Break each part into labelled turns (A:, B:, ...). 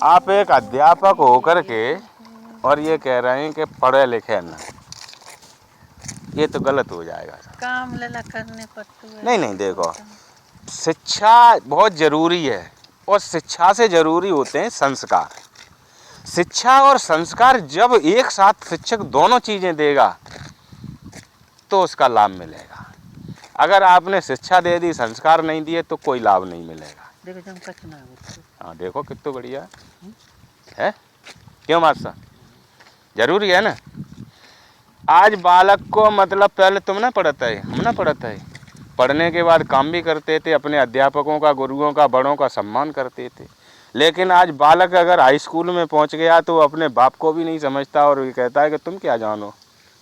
A: आप एक अध्यापक होकर के और ये कह रहे हैं कि पढ़े लिखे ना, ये तो गलत हो जाएगा।
B: काम लला करने पर तो
A: नहीं नहीं, देखो शिक्षा बहुत ज़रूरी है और शिक्षा से ज़रूरी होते हैं संस्कार। शिक्षा और संस्कार जब एक साथ शिक्षक दोनों चीज़ें देगा तो उसका लाभ मिलेगा। अगर आपने शिक्षा दे दी, संस्कार नहीं दिए तो कोई लाभ नहीं मिलेगा।
B: देखो
A: हाँ देखो कितना बढ़िया है। क्यों मास्टर, जरूरी है ना। आज बालक को मतलब पहले तुम ना पढ़ता है, हम ना पढ़ता है, पढ़ने के बाद काम भी करते थे, अपने अध्यापकों का, गुरुओं का, बड़ों का सम्मान करते थे। लेकिन आज बालक अगर हाई स्कूल में पहुंच गया तो अपने बाप को भी नहीं समझता और ये कहता है कि तुम क्या जानो।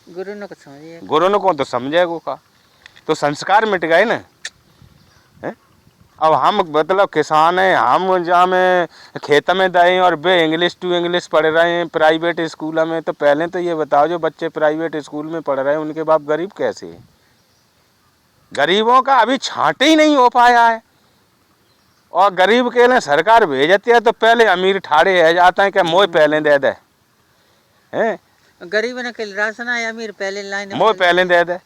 A: गुरु को तो समझेगो का, तो संस्कार मिट गए ना। अब हम मतलब किसान हैं, हम जहाँ में खेत में दाएँ और वे इंग्लिश टू इंग्लिश पढ़ रहे हैं प्राइवेट स्कूल में। तो पहले तो ये बताओ, जो बच्चे प्राइवेट स्कूल में पढ़ रहे हैं उनके बाप गरीब कैसे हैं? गरीबों का अभी छांटे ही नहीं हो पाया है। और गरीब के लिए सरकार भेजती है तो पहले अमीर ठाड़े रह जाते हैं कि मोह पहले दे दे, हैं
B: गरीब ने कल राशन आया, अमीर पहले लाइन
A: मोह पहले दे दे।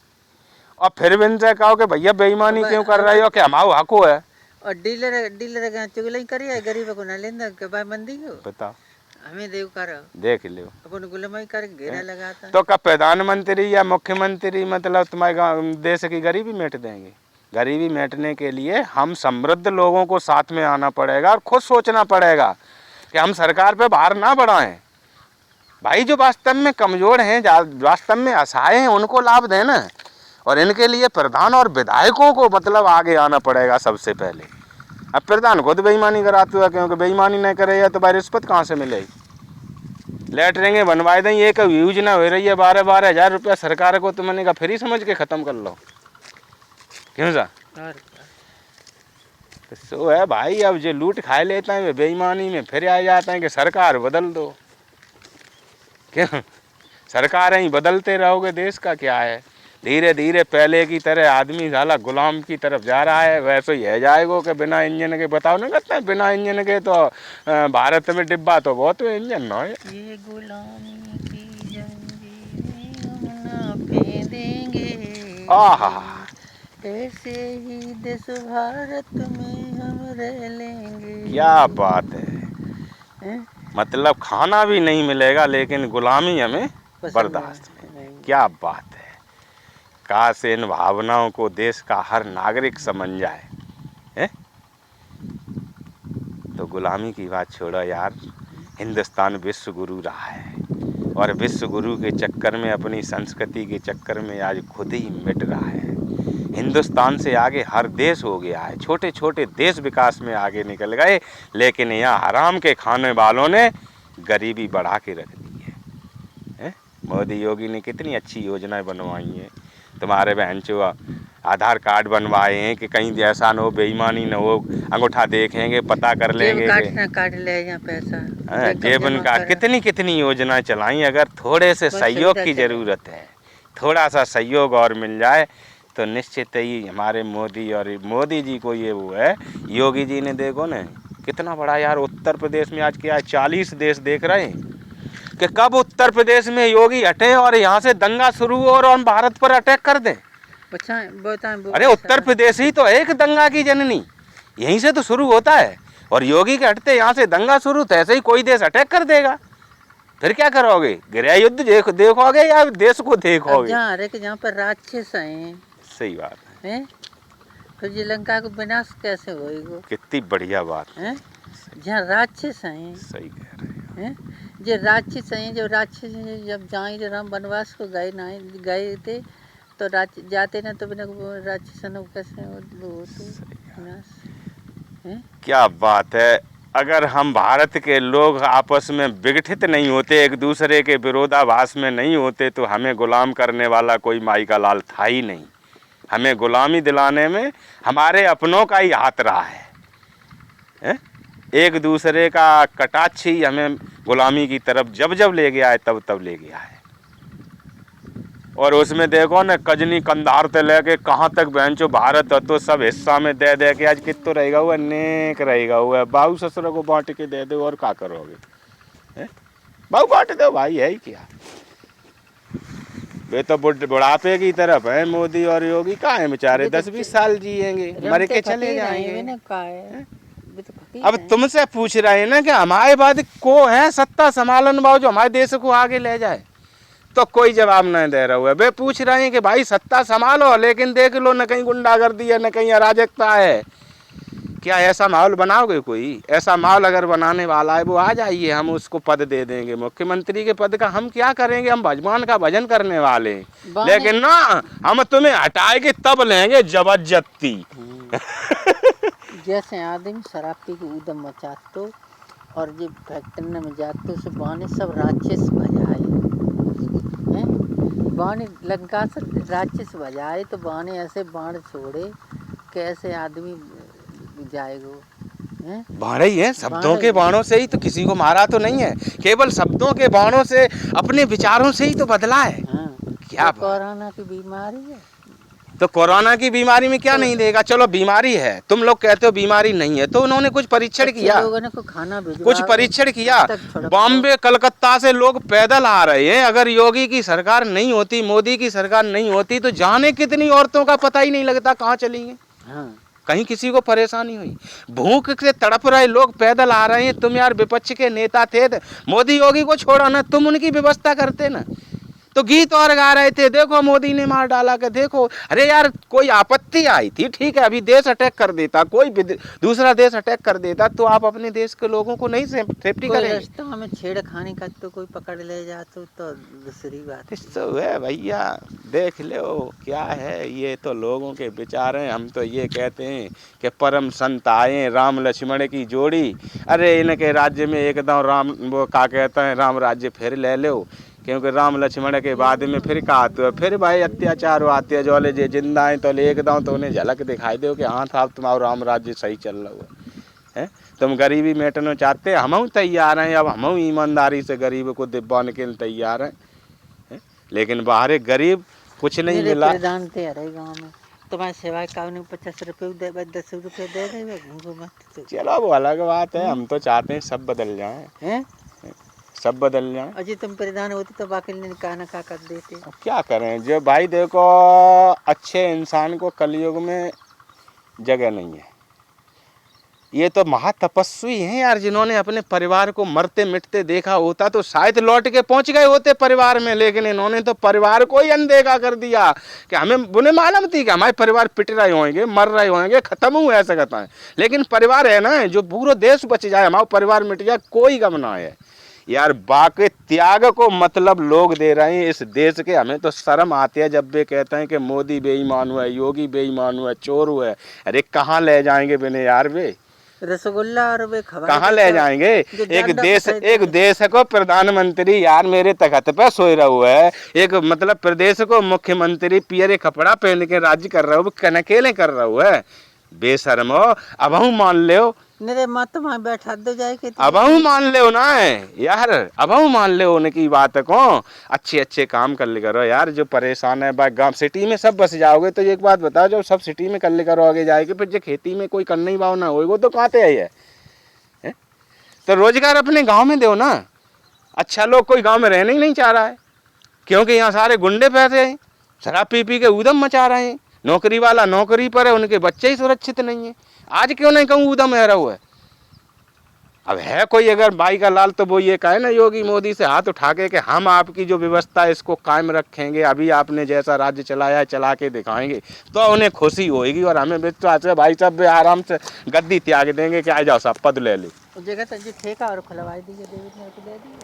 A: और फिर भी इनसे कहो कि भैया बेईमानी क्यों कर रहे हो, कि हमारा हक है।
B: और डीलर चुगली करिए, गरीब को ना लेंदा के भाई मंदी को
A: बताओ,
B: हमें देव कर
A: देख लो
B: अपन गुलामी कर घेरा लगाता है।
A: तो क्या प्रधानमंत्री या मुख्यमंत्री मतलब तुम्हारे देश की गरीबी मिट देंगे? गरीबी मिटने के लिए हम समृद्ध लोगों को साथ में आना पड़ेगा और खुद सोचना पड़ेगा कि हम सरकार पे भार ना बढ़ाएं। भाई जो वास्तव में कमज़ोर हैं, वास्तव में असहाय हैं, उनको लाभ देना। और इनके लिए प्रधान और विधायकों को मतलब आगे आना पड़ेगा सबसे पहले। अब प्रधान खुद बेईमानी कराते हुआ, क्योंकि बेईमानी नहीं करेगा तो भाई रिश्वत कहाँ से मिलेगी? लेटरिंगें बनवाए दें, एक योजना हो रही है 12,000 रुपया सरकार को, तो मैंने कहा फ्री समझ के ख़त्म कर लो। क्यों सा तो सो है भाई। अब जो लूट खाए लेते हैं वे बेईमानी में फिर आ जाते हैं कि सरकार बदल दो। क्यों? सरकार ही बदलते रहोगे, देश का क्या है? धीरे धीरे पहले की तरह आदमी साला गुलाम की तरफ जा रहा है, वैसे ही है जाएगो कि बिना इंजन के। बताओ ना, कहते हैं बिना इंजन के तो भारत में डिब्बा तो बहुत है, इंजन ना है।
B: ये गुलामी की जंजीरें हम ना फेंदेंगे,
A: आहा,
B: ऐसे ही देश भारत में हम रह लेंगे।
A: क्या बात है। मतलब खाना भी नहीं मिलेगा लेकिन गुलामी हमें बर्दाश्त नहीं। क्या बात है। काश इन भावनाओं को देश का हर नागरिक समझ जाए, है? तो गुलामी की बात छोड़ो यार, हिंदुस्तान विश्व गुरु रहा है और विश्व गुरु के चक्कर में, अपनी संस्कृति के चक्कर में आज खुद ही मिट रहा है। हिंदुस्तान से आगे हर देश हो गया है, छोटे छोटे देश विकास में आगे निकल गए, लेकिन यहाँ हराम के खाने वालों ने गरीबी बढ़ा के रख दी है। मोदी योगी ने कितनी अच्छी योजनाएं बनवाई हैं। तुम्हारे बहन चो आधार कार्ड बनवाए हैं कि कहीं ऐसा न हो, बेईमानी न हो, अंगूठा देखेंगे पता कर लेंगे
B: काट ले या पैसा,
A: जेबन कार्ड, कितनी कितनी योजनाएं चलाई। अगर थोड़े से सहयोग की ज़रूरत है, थोड़ा सा सहयोग और मिल जाए तो निश्चित ही हमारे मोदी जी को ये वो है। योगी जी ने देखो ना कितना बड़ा यार उत्तर प्रदेश में आज क्या है, 40 देश देख रहे हैं कि कब उत्तर प्रदेश में योगी हटे और यहाँ से दंगा शुरू हो और हम भारत पर अटैक कर दें। अरे उत्तर प्रदेश ही तो है एक दंगा की जननी, यहीं से तो शुरू होता है। और योगी के हटते यहाँ से दंगा शुरू, तो ऐसे ही कोई देश अटैक कर देगा, फिर क्या करोगे? गृह युद्ध देखोगे या देश को देखोगे?
B: जहाँ पर राक्षस हैं, सही बात है, फिर श्रीलंका को विनाश कैसे होएगा? कितनी बढ़िया बात है। जहाँ राक्षस हैं, सही कह रहे हैं, जो राक्षस हैं, जो राक्षस जब जाए राम वनवास को गए थे तो जाते ना तो बिना राक्षसों कैसे विनाश।
A: क्या बात है। अगर हम भारत के लोग आपस में विघटित नहीं होते, एक दूसरे के विरोधाभास में नहीं होते, तो हमें गुलाम करने वाला कोई माई का लाल था ही नहीं। हमें गुलामी दिलाने में हमारे अपनों का ही हाथ रहा है। एक दूसरे का कटाक्ष ही हमें गुलामी की तरफ जब जब ले गया है, तब तब ले गया है। और उसमें देखो ना कजनी कंधार से लेके कहाँ तक बेंचो भारत तो सब हिस्सा में दे दे के आज कितो रहेगा हुआ नेक रहेगा हुआ बाबू ससुर को बांट के दे दो और क्या करोगे बाबू बांट दो भाई है ही क्या। वे तो बुढ़ापे की तरफ है मोदी और योगी कहाँ है बेचारे 10-20 साल जिएंगे मर के चले जाएंगे। अब तुमसे पूछ रहे हैं ना कि हमारे बाद को है सत्ता संभालन बाबू जो हमारे देश को आगे ले जाए, तो कोई जवाब नहीं दे रहा हुआ। वे पूछ रहे हैं कि भाई सत्ता संभालो लेकिन देख लो न कहीं गुंडागर्दी है न कहीं अराजकता है, क्या ऐसा माहौल बनाओगे? कोई ऐसा माहौल अगर बनाने वाला है वो आ जाइए, हम उसको पद दे देंगे। मुख्यमंत्री के पद का हम क्या करेंगे? हम भगवान का भजन करने वाले, लेकिन ना हम तुम्हें हटाएंगे तब लेंगे जबरदस्ती।
B: जैसे आदमी शराब पी के उदम मचाते और जब फैक्ट्री में जाते उसे बाने सब राक्षस बजाए हैं, बाने लंका से राक्षस बजाए तो बाने ऐसे बाण छोड़े कैसे आदमी जाएगा हैं?
A: बाण ही है, शब्दों के बाणों से ही तो किसी को मारा तो नहीं है, केवल शब्दों के बाणों से अपने विचारों से ही तो बदला है।
B: हाँ,
A: क्या
B: तो कोरोना की बीमारी है
A: तो कोरोना की बीमारी में क्या नहीं देगा? चलो बीमारी है, तुम लोग कहते हो बीमारी नहीं है, तो उन्होंने कुछ परीक्षण किया,
B: लोगों ने खाना
A: कुछ परीक्षण किया। बॉम्बे कलकत्ता से लोग पैदल आ रहे हैं। अगर योगी की सरकार नहीं होती, मोदी की सरकार नहीं होती तो जाने कितनी औरतों का पता ही नहीं लगता कहाँ चली गई।
B: हाँ।
A: कहीं किसी को परेशानी हुई, भूख से तड़प रहे लोग पैदल आ रहे हैं। तुम यार विपक्ष के नेता थे, मोदी योगी को छोड़ा ना, तुम उनकी व्यवस्था करते ना, तो गीत और गा रहे थे, देखो मोदी ने मार डाला के देखो। अरे यार कोई आपत्ति आई थी, ठीक है, अभी देश अटैक कर देता, कोई दूसरा देश अटैक कर देता तो आप अपने देश के लोगों को नहीं सेफ्टी करेंगे?
B: रास्ते में छेड़खानी का तो कोई पकड़ ले जाते तो दूसरी बात
A: है भैया। देख लो क्या है, ये तो लोगों के विचार हैं। हम तो ये कहते हैं कि परम संत आए राम लक्ष्मण की जोड़ी, अरे इनके राज्य में एकदम राम वो क्या कहते हैं राम राज्य फिर ले लो, क्योंकि राम लक्ष्मण के बाद में फिर कहा तो फिर भाई अत्याचार आते हैं जो जे जिंदा है तो एकदम तो उन्हें झलक दिखाई दो कि हाँ साहब तुम्हारा राम राज्य सही चल रहा है। तुम गरीबी मेटना चाहते, हम तैयार हैं, अब हम ईमानदारी से गरीब को दिब्बाने के लिए तैयार हैं। लेकिन बाहर गरीब कुछ नहीं मिला।
B: गाँव में तुम्हारी सेवा का 50 रुपये दे 10 रुपये दे दे।
A: चलो वो अलग बात है, हम तो चाहते हैं सब बदल जाए, सब बदल जाए।
B: अजी तुम परिधान होती तो बाकी ने कहा ना क्या कर देते।
A: अब क्या करें, जो भाई देखो अच्छे इंसान को कलयुग में जगह नहीं है। ये तो महातपस्वी हैं यार, जिन्होंने अपने परिवार को मरते मिटते देखा होता तो शायद लौट के पहुंच गए होते परिवार में, लेकिन इन्होंने तो परिवार को ही अनदेखा कर दिया कि हमें उन्हें मालूम थी कि हमारे परिवार पिट रहे होंगे, मर रहे होंगे, खत्म हुए ऐसा कहता है, लेकिन परिवार है ना, जो पूरा देश बच जाए, हमारा परिवार मिट जाए, कोई गम ना है यार। बाकी त्याग को मतलब लोग दे रहे हैं इस देश के। हमें तो शर्म आती है जब वे कहते हैं कि मोदी बेईमान हुआ है, योगी बेईमान हुआ है, चोर हुआ है। अरे कहाँ ले जाएंगे बिने यार, वे
B: रसगुल्ला और वे
A: कहाँ ले जाएंगे? एक देश को प्रधानमंत्री यार मेरे तख्त पे सोए रहा हुआ है, एक मतलब प्रदेश को मुख्यमंत्री पियरे कपड़ा पहन के राज्य कर रहा है, वो कनकेले कर रहा हुआ है। बेशर्मो, अब हम मान लो
B: मेरे मत में बैठा दो जाए के,
A: अब हम मान ले ना यार, अब हम मान ले उनकी बात को। अच्छे अच्छे काम कर ले करो यार, जो परेशान है भाई गांव सिटी में सब बस जाओगे तो एक बात बताओ, जब सब सिटी में कर ले करो आगे जाएगी, फिर जो खेती में कोई करने ही भाव ना हो वो तो कहाँ से आई है? तो रोजगार अपने गाँव में दो ना। अच्छा लोग कोई गाँव में रहने ही नहीं चाह रहा है, क्योंकि यहाँ सारे गुंडे पैसे हैं, शराब पी पी के उदम मचा रहे हैं। नौकरी वाला नौकरी पर है, उनके बच्चे ही सुरक्षित नहीं है। आज क्यों नहीं कहूँ उदम है रहा हुआ है। अब है कोई अगर भाई का लाल तो वो ये कहे ना योगी मोदी से हाथ उठा के कि हम आपकी जो व्यवस्था है इसको कायम रखेंगे, अभी आपने जैसा राज्य चलाया है चला के दिखाएंगे, तो उन्हें खुशी होगी। और हमें विश्वास है भाई साहब आराम से गद्दी त्याग देंगे कि आ जाओ साहब पद ले लो।
B: जगह ठेका और खुलवाई दीजिए,